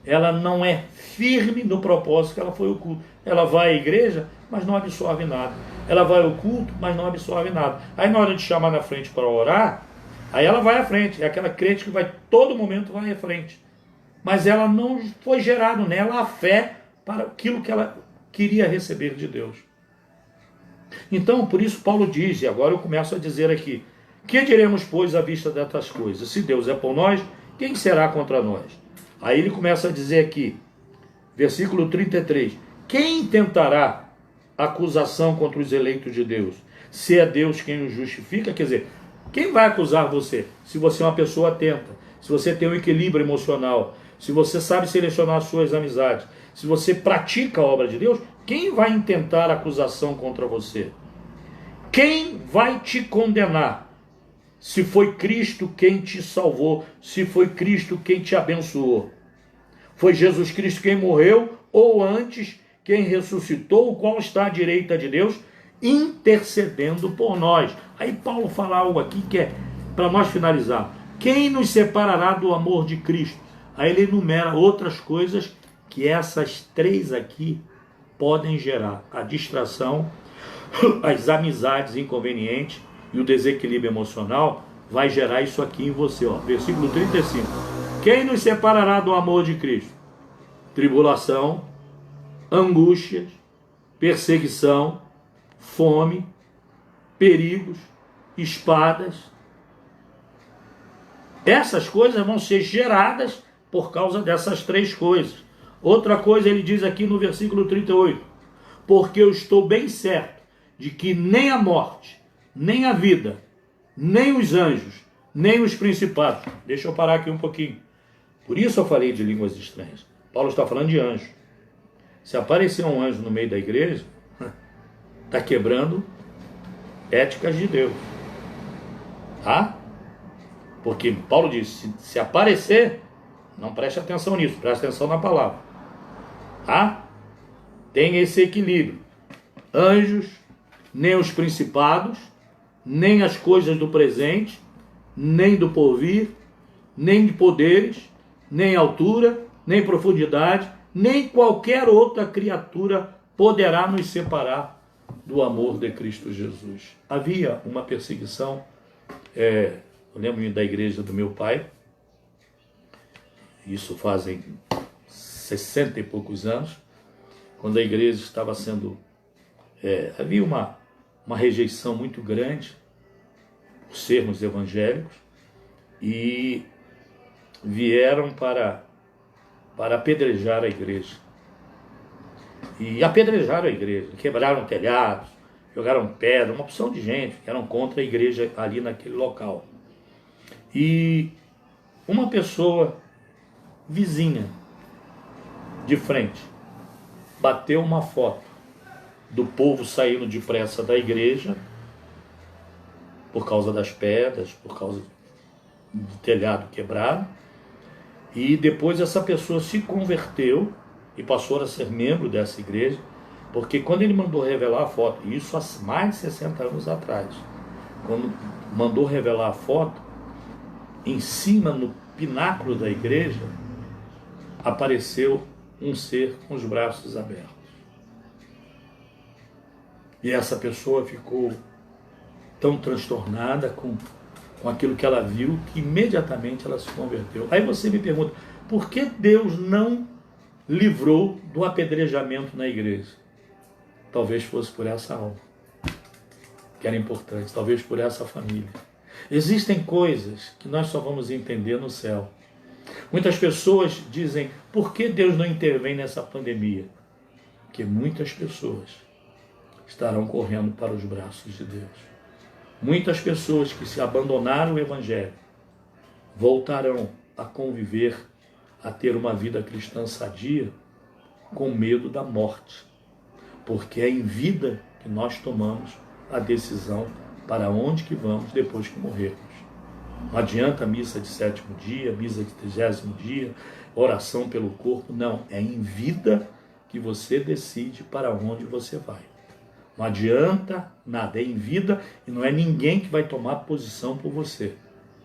Ela não é firme no propósito que ela foi ao culto. Ela vai à igreja, mas não absorve nada. Ela vai ao culto, mas não absorve nada. Aí na hora de chamar na frente para orar, aí ela vai à frente. É aquela crente que vai, todo momento vai à frente. Mas ela não foi gerado nela a fé para aquilo que ela queria receber de Deus. Então, por isso Paulo diz, e agora eu começo a dizer aqui: que diremos, pois, à vista destas coisas? Se Deus é por nós, quem será contra nós? Aí ele começa a dizer aqui, versículo 33, quem tentará acusação contra os eleitos de Deus? Se é Deus quem os justifica, quer dizer, quem vai acusar você? Se você é uma pessoa atenta, se você tem um equilíbrio emocional, se você sabe selecionar as suas amizades, se você pratica a obra de Deus, quem vai intentar acusação contra você? Quem vai te condenar? Se foi Cristo quem te salvou, se foi Cristo quem te abençoou. Foi Jesus Cristo quem morreu, ou antes quem ressuscitou, o qual está à direita de Deus, intercedendo por nós. Aí Paulo fala algo aqui que é, para nós finalizar, quem nos separará do amor de Cristo? Aí ele enumera outras coisas que essas 3 aqui podem gerar: a distração, as amizades inconvenientes e o desequilíbrio emocional vai gerar isso aqui em você. Ó. Versículo 35. Quem nos separará do amor de Cristo? Tribulação, angústias, perseguição, fome, perigos, espadas. Essas coisas vão ser geradas por causa dessas 3 coisas. Outra coisa ele diz aqui no versículo 38. Porque eu estou bem certo de que nem a morte, nem a vida, nem os anjos, nem os principados. Deixa eu parar aqui um pouquinho. Por isso eu falei de línguas estranhas. Paulo está falando de anjo. Se aparecer um anjo no meio da igreja, está quebrando éticas de Deus. Tá? Porque Paulo disse, se aparecer, não preste atenção nisso, preste atenção na palavra. Tá? Tem esse equilíbrio. Anjos, nem os principados, nem as coisas do presente, nem do porvir, nem de poderes, nem altura, nem profundidade, nem qualquer outra criatura poderá nos separar do amor de Cristo Jesus. Havia uma perseguição, eu lembro da igreja do meu pai, isso fazem 60 e poucos anos, quando a igreja estava sendo, havia uma rejeição muito grande por sermos evangélicos, e vieram para apedrejar a igreja. e apedrejaram a igreja, quebraram telhados, jogaram pedra, uma opção de gente que eram contra a igreja ali naquele local. E uma pessoa vizinha, de frente, bateu uma foto do povo saindo depressa da igreja por causa das pedras, por causa do telhado quebrado, e depois essa pessoa se converteu e passou a ser membro dessa igreja, porque quando ele mandou revelar a foto, isso há mais de 60 anos atrás, quando mandou revelar a foto, em cima, no pináculo da igreja, apareceu um ser com os braços abertos. E essa pessoa ficou tão transtornada com aquilo que ela viu, que imediatamente ela se converteu. Aí você me pergunta, por que Deus não livrou do apedrejamento na igreja? Talvez fosse por essa alma, que era importante, talvez por essa família. Existem coisas que nós só vamos entender no céu. Muitas pessoas dizem, por que Deus não intervém nessa pandemia? Porque muitas pessoas estarão correndo para os braços de Deus. Muitas pessoas que se abandonaram o Evangelho voltarão a conviver, a ter uma vida cristã sadia, com medo da morte. Porque é em vida que nós tomamos a decisão para onde que vamos depois que morrermos. Não adianta a missa de 7º dia, missa de 30º dia, oração pelo corpo. Não, é em vida que você decide para onde você vai. Não adianta nada, é em vida e não é ninguém que vai tomar posição por você.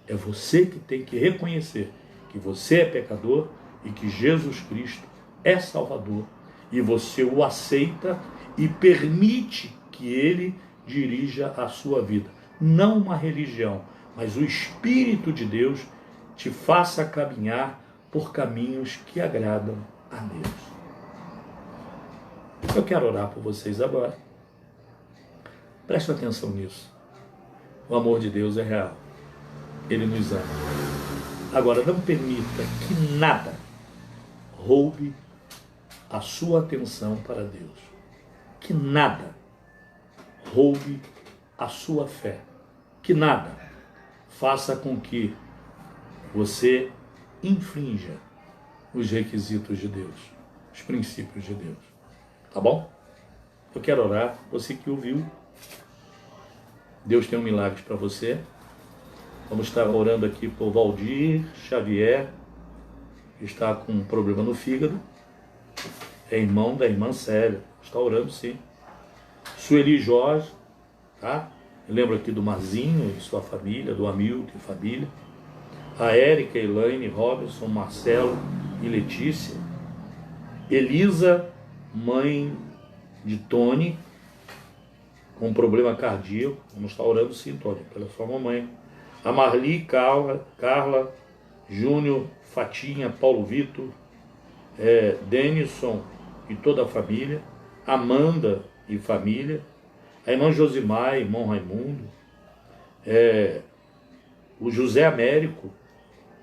É você que tem que reconhecer que você é pecador e que Jesus Cristo é Salvador. E você o aceita e permite que Ele dirija a sua vida. Não uma religião, mas o Espírito de Deus te faça caminhar por caminhos que agradam a Deus. Eu quero orar por vocês agora. Preste atenção nisso. O amor de Deus é real. Ele nos ama. Agora, não permita que nada roube a sua atenção para Deus. Que nada roube a sua fé. Que nada faça com que você infrinja os requisitos de Deus, os princípios de Deus. Tá bom? Eu quero orar. Você que ouviu, Deus tem um milagre para você. Vamos estar orando aqui por Valdir Xavier, que está com um problema no fígado. É irmão da irmã Célia. Está orando, sim. Sueli Jorge, tá? Eu lembro aqui do Mazinho e sua família, do Hamilton e família. A Érica, Elaine, Robinson, Marcelo e Letícia. Elisa, mãe de Tony, com um problema cardíaco. Vamos estar orando, sim, Tony, pela sua mamãe. A Marli, Carla, Júnior, Fatinha, Paulo Vitor, Denison e toda a família. Amanda e família. A irmã Josimar, irmão Raimundo. O José Américo,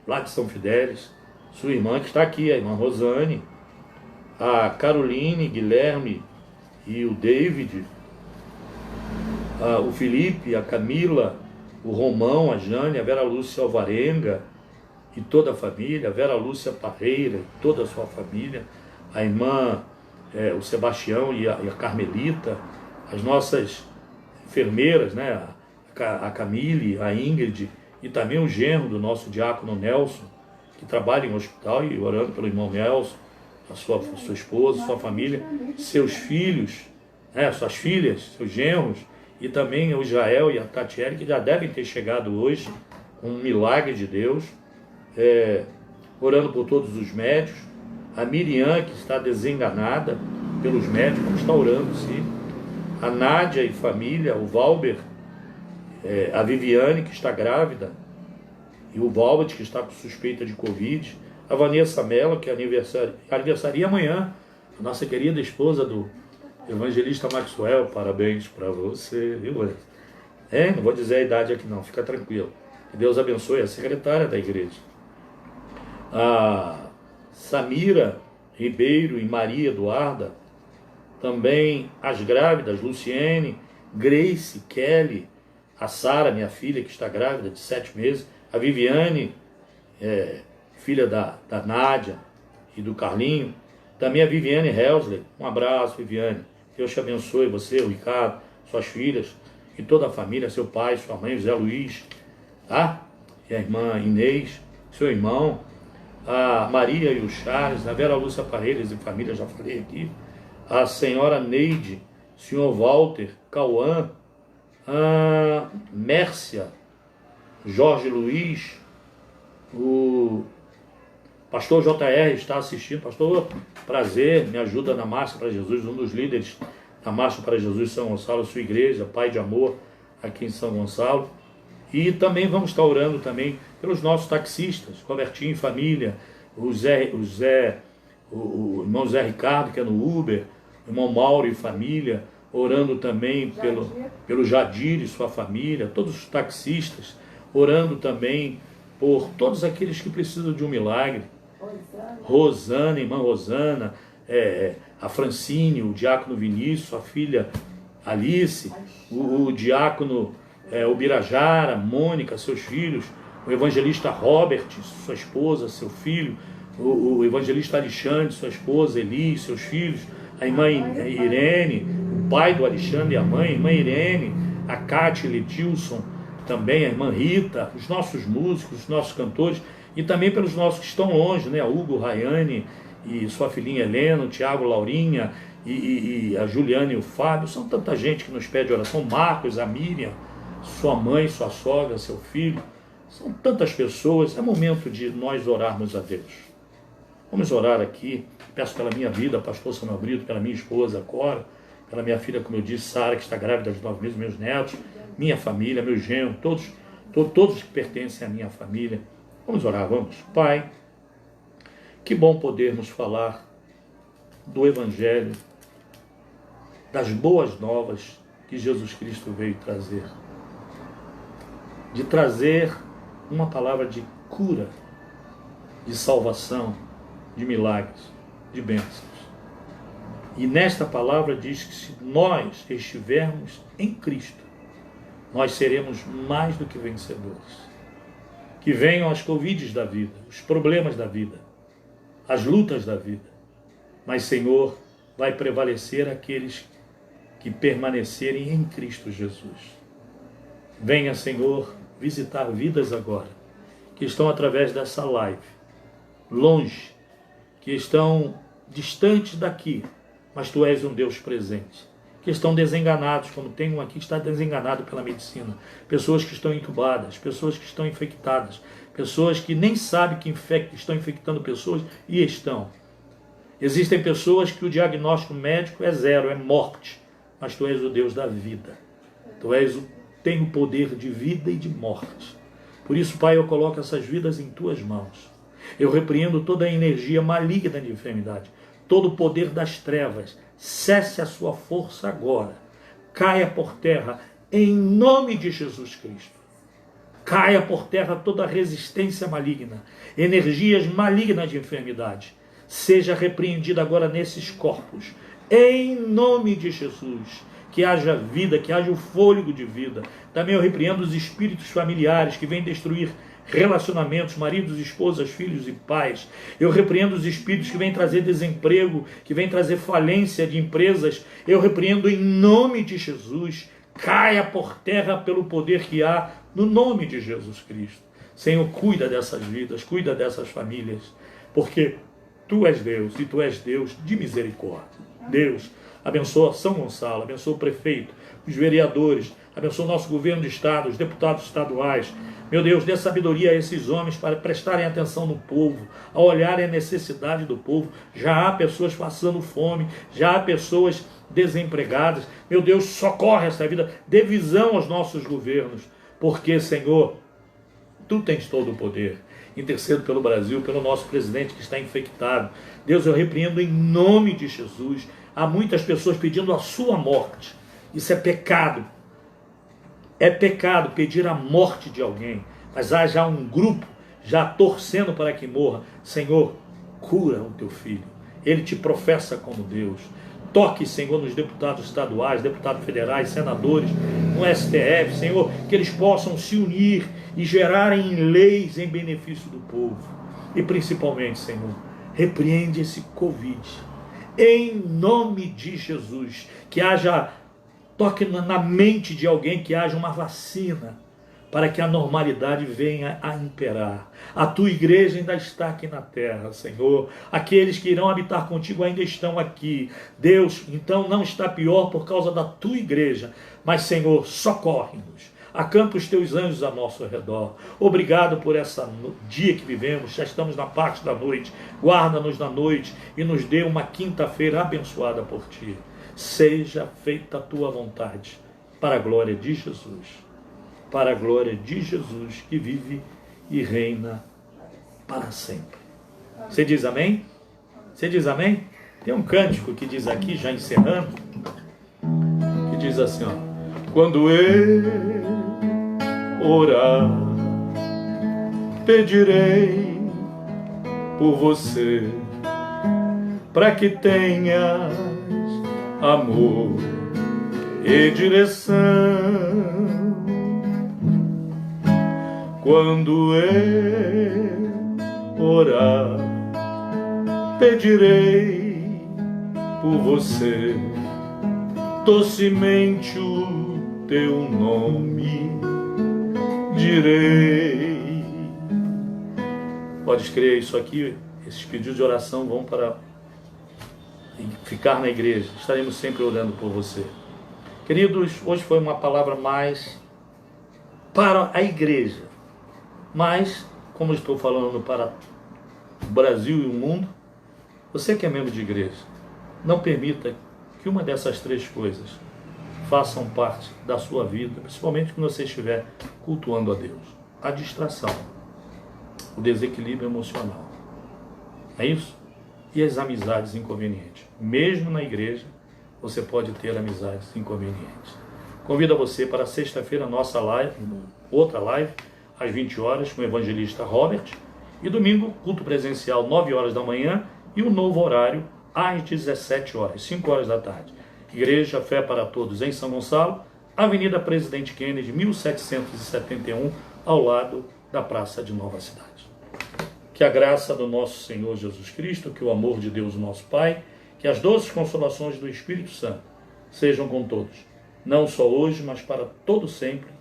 lá de São Fidélis. Sua irmã que está aqui, a irmã Rosane. A Caroline, Guilherme e o David. O Felipe, a Camila, o Romão, a Jane, a Vera Lúcia Alvarenga e toda a família, a Vera Lúcia Parreira e toda a sua família, a irmã, o Sebastião e a Carmelita, as nossas enfermeiras, né? A Camille, a Ingrid e também o genro do nosso diácono Nelson, que trabalha em um hospital, e orando pelo irmão Nelson, a sua esposa, sua família, seus filhos, suas filhas, seus genros, e também o Israel e a Tatiele, que já devem ter chegado hoje, com um milagre de Deus, orando por todos os médicos. A Miriam, que está desenganada pelos médicos, está orando, sim. A Nádia e família, o Valber, a Viviane, que está grávida, e o Valbert, que está com suspeita de Covid. A Vanessa Mello, que aniversaria amanhã, a nossa querida esposa do evangelista Maxwell. Parabéns para você, viu? Não vou dizer a idade aqui não, fica tranquilo. Que Deus abençoe a secretária da igreja. A Samira Ribeiro e Maria Eduarda, também as grávidas, Luciene, Grace, Kelly, a Sara, minha filha, que está grávida de 7 meses, a Viviane, filha da Nádia e do Carlinho, também a Viviane Helsley. Um abraço, Viviane. Deus te abençoe, você, o Ricardo, suas filhas e toda a família, seu pai, sua mãe, o Zé Luiz, tá? E a irmã Inês, seu irmão, a Maria e o Charles, a Vera Lúcia Paredes e família, já falei aqui, a senhora Neide, senhor Walter, Cauã, a Mércia, Jorge Luiz, o pastor JR está assistindo. Pastor, prazer, me ajuda na Marcha para Jesus, um dos líderes da Marcha para Jesus São Gonçalo, sua igreja, Pai de Amor, aqui em São Gonçalo. E também vamos estar orando também pelos nossos taxistas, Robertinho e família, o irmão Zé Ricardo, que é no Uber, o irmão Mauro e família, orando também pelo Jadir e sua família, todos os taxistas, orando também por todos aqueles que precisam de um milagre. Rosana, irmã Rosana, a Francine, o diácono Vinícius, sua filha Alice, o diácono Ubirajara, Mônica, seus filhos, o evangelista Robert, sua esposa, seu filho, o evangelista Alexandre, sua esposa Eli, seus filhos, a irmã Irene, o pai do Alexandre e a mãe, a irmã Irene, a Cátia Letilson, também a irmã Rita, os nossos músicos, os nossos cantores, e também pelos nossos que estão longe, né? A Hugo, Rayane e sua filhinha Helena, o Tiago, Laurinha, e a Juliana e o Fábio. São tanta gente que nos pede oração. Marcos, a Miriam, sua mãe, sua sogra, seu filho. São tantas pessoas. É momento de nós orarmos a Deus. Vamos orar aqui. Peço pela minha vida, pastor Samuel Brito, pela minha esposa Cora, pela minha filha, como eu disse, Sara, que está grávida de 9 meses, meus netos, minha família, meu genro, todos que pertencem à minha família. Vamos orar, vamos. Pai, que bom podermos falar do Evangelho, das boas novas que Jesus Cristo veio trazer. De trazer uma palavra de cura, de salvação, de milagres, de bênçãos. E nesta palavra diz que se nós estivermos em Cristo, nós seremos mais do que vencedores. Que venham as covides da vida, os problemas da vida, as lutas da vida. Mas, Senhor, vai prevalecer aqueles que permanecerem em Cristo Jesus. Venha, Senhor, visitar vidas agora, que estão através dessa live, longe, que estão distantes daqui, mas Tu és um Deus presente. Que estão desenganados, como tem um aqui que está desenganado pela medicina. Pessoas que estão entubadas, pessoas que estão infectadas, pessoas que nem sabem que estão infectando pessoas e estão. Existem pessoas que o diagnóstico médico é 0, é morte, mas Tu és o Deus da vida. Tu tem o poder de vida e de morte. Por isso, Pai, eu coloco essas vidas em Tuas mãos. Eu repreendo toda a energia maligna de enfermidade, todo o poder das trevas. Cesse a sua força agora. Caia por terra em nome de Jesus Cristo. Caia por terra toda resistência maligna, energias malignas de enfermidade. Seja repreendida agora nesses corpos. Em nome de Jesus. Que haja vida, que haja o fôlego de vida. Também eu repreendo os espíritos familiares que vêm destruir relacionamentos, maridos, esposas, filhos e pais. Eu repreendo os espíritos que vêm trazer desemprego, que vêm trazer falência de empresas. Eu repreendo em nome de Jesus. Caia por terra pelo poder que há no nome de Jesus Cristo. Senhor, cuida dessas vidas, cuida dessas famílias, porque Tu és Deus e Tu és Deus de misericórdia. Deus, abençoa São Gonçalo, abençoa o prefeito, os vereadores, abençoa o nosso governo de estado, os deputados estaduais. Meu Deus, dê sabedoria a esses homens para prestarem atenção no povo, a olharem a necessidade do povo. Já há pessoas passando fome, já há pessoas desempregadas. Meu Deus, socorre essa vida, dê visão aos nossos governos, porque, Senhor, Tu tens todo o poder. Intercedo pelo Brasil, pelo nosso presidente que está infectado. Deus, eu repreendo em nome de Jesus. Há muitas pessoas pedindo a sua morte. Isso é pecado. É pecado pedir a morte de alguém, mas há já um grupo já torcendo para que morra. Senhor, cura o Teu filho. Ele te professa como Deus. Toque, Senhor, nos deputados estaduais, deputados federais, senadores, no STF, Senhor, que eles possam se unir e gerarem leis em benefício do povo. E principalmente, Senhor, repreende esse Covid. Em nome de Jesus, que haja, toque na mente de alguém, que haja uma vacina, para que a normalidade venha a imperar. A tua igreja ainda está aqui na terra, Senhor. Aqueles que irão habitar contigo ainda estão aqui. Deus, então não está pior por causa da tua igreja, mas, Senhor, socorre-nos. Acampa os teus anjos a nosso redor. Obrigado por esse dia que vivemos. Já estamos na parte da noite. Guarda-nos na noite e nos dê uma quinta-feira abençoada por ti. Seja feita a tua vontade, para a glória de Jesus. Para a glória de Jesus, que vive e reina para sempre. Você diz amém? Você diz amém? Tem um cântico que diz aqui, já encerrando, que diz assim, ó: quando eu orar, pedirei por você, para que tenhas amor e direção. Quando eu orar, pedirei por você, docemente o teu nome direi. Pode escrever isso aqui, esses pedidos de oração vão para ficar na igreja. Estaremos sempre orando por você. Queridos, hoje foi uma palavra mais para a igreja. Mas, como estou falando para o Brasil e o mundo, você que é membro de igreja, não permita que uma dessas três coisas façam parte da sua vida, principalmente quando você estiver cultuando a Deus. A distração, o desequilíbrio emocional, é isso? E as amizades inconvenientes. Mesmo na igreja, você pode ter amizades inconvenientes. Convido você para sexta-feira, nossa live, outra live, às 20 horas, com o evangelista Robert, e domingo, culto presencial, 9 horas da manhã, e o novo horário, às 17 horas, 5 horas da tarde. Igreja Fé para Todos, em São Gonçalo, Avenida Presidente Kennedy, 1771, ao lado da Praça de Nova Cidade. Que a graça do nosso Senhor Jesus Cristo, que o amor de Deus, nosso Pai, que as doces consolações do Espírito Santo sejam com todos, não só hoje, mas para todo sempre.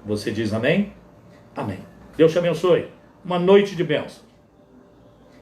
Você diz amém? Amém. Deus te abençoe. Uma noite de bênção.